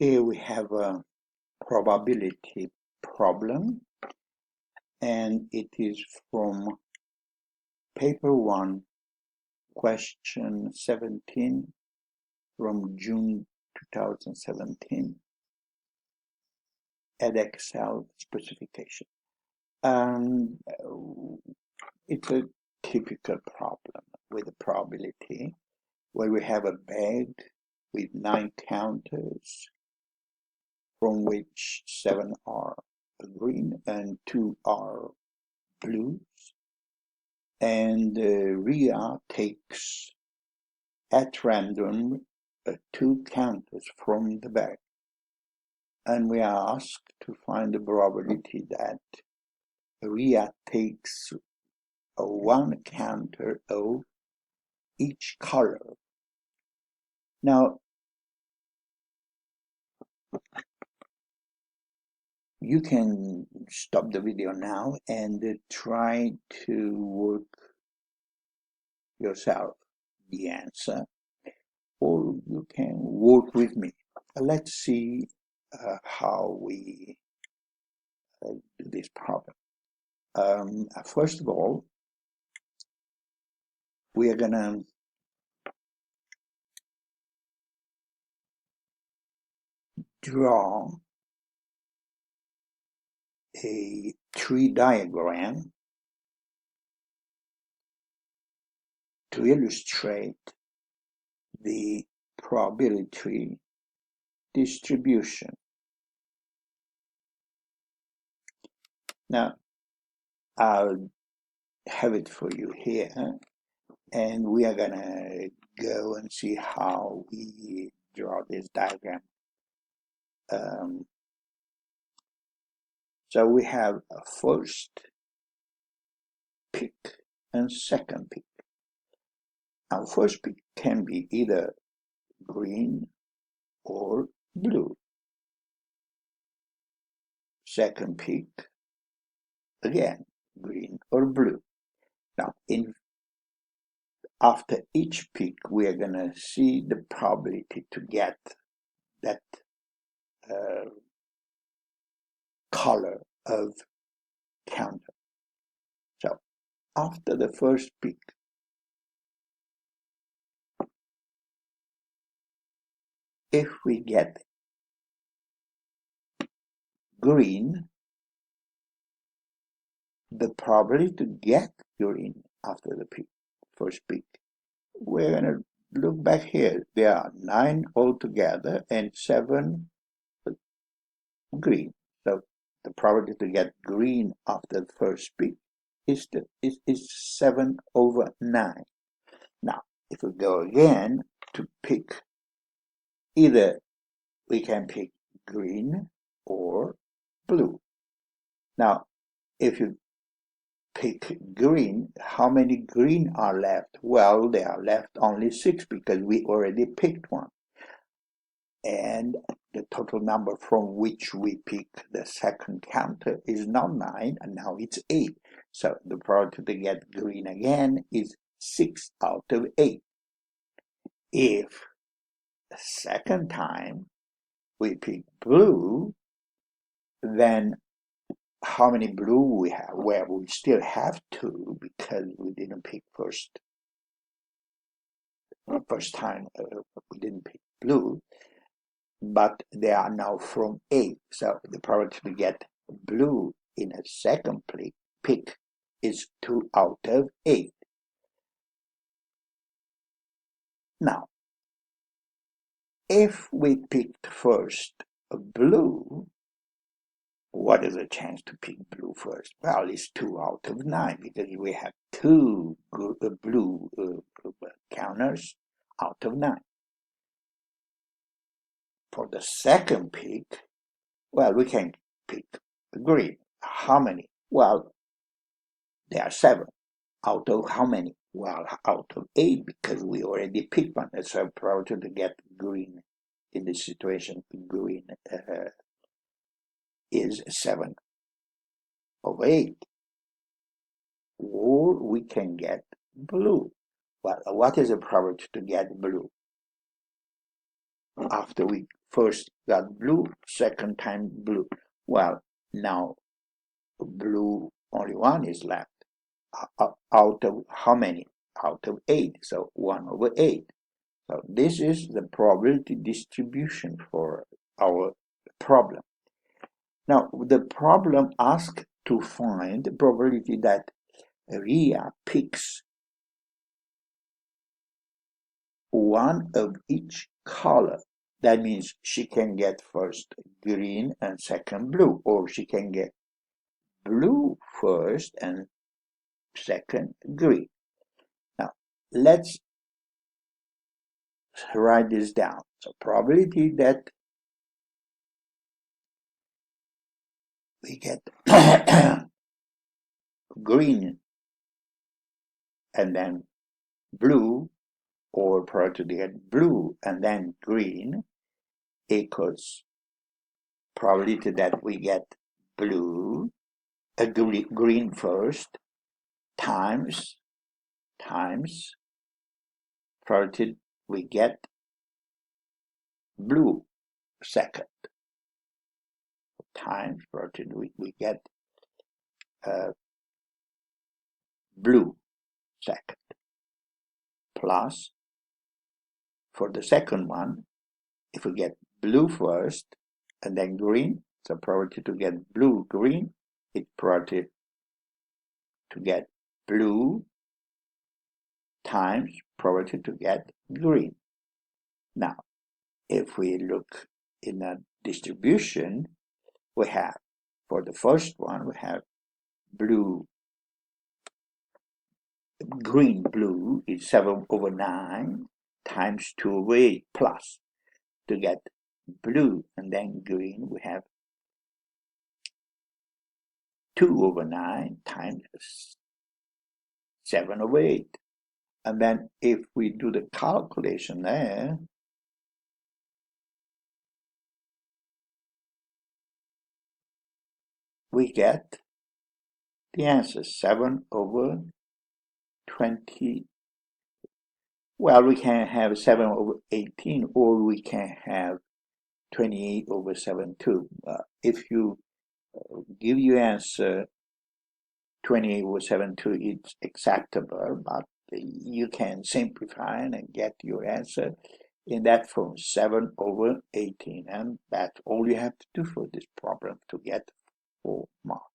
Here we have a probability problem, and it is from paper 1, question 17 from June 2017, Edexcel specification. It's a typical problem with a probability where we have a bag with 9 counters, from which 7 are green and 2 are blues, and Ria takes at random 2 counters from the bag, and we are asked to find the probability that Ria takes 1 counter of each color. Now, you can stop the video now and try to work yourself the answer, or you can work with me. Let's see how we do this problem. First of all, we are gonna draw a tree diagram to illustrate the probability distribution. Now, I'll have it for you here, and we are gonna go and see how we draw this diagram. So we have a first pick and second pick. Our first pick can be either green or blue. Second pick, again, green or blue. Now, after each pick, we are going to see the probability to get that color of counter. So, after the first pick, if we get green, the probability to get green after the first pick, we're going to look back here. There are 9 altogether and 7 green. So the probability to get green after the first pick is 7 over 9. Now, if we go again to pick, either we can pick green or blue. Now, if you pick green, how many green are left? Well, there are left only 6 because we already picked one. And the total number from which we pick the second counter is not 9, and now it's 8. So the probability to get green again is 6 out of 8. If the second time we pick blue, then how many blue we have? Well, we still have 2 because we didn't pick first time we didn't pick blue, but they are now from 8. So the probability to get blue in a second pick is 2 out of 8. Now, if we picked first blue, what is the chance to pick blue first? Well, it's 2 out of 9 because we have 2 blue counters out of 9. For the second pick, well, we can pick green. How many? Well, there are 7. Out of how many? Well, out of 8 because we already picked one. So probability to get green in this situation, green is 7 over 8. Or we can get blue. Well, what is the probability to get blue? After we first got blue, second time blue. Well, now blue only one is left. Out of how many? Out of 8, so 1 over 8. So this is the probability distribution for our problem. Now the problem asks to find the probability that Ria picks one of each color. That means she can get first green and second blue, or she can get blue first and second green. Now let's write this down. So probability that we get green and then blue, or probability to get blue and then green, equals probability that we get blue, green first, times probability we get blue second, times probability we get blue second, plus for the second one, if we get blue first and then green, so probability to get blue green, it's probability to get blue times probability to get green. Now, if we look in a distribution, we have, for the first one, we have blue, green blue is 7 over 9 times 2 over 8 plus. To get blue and then green, we have 2 over 9 times 7 over 8. And then if we do the calculation there, we get the answer, 7 over 20. Well, we can have 7 over 18, or we can have 28 over 7 too. If you give your answer 28 over 7 too, it's acceptable, but you can simplify and get your answer in that form, 7 over 18. And that's all you have to do for this problem to get 4 marks.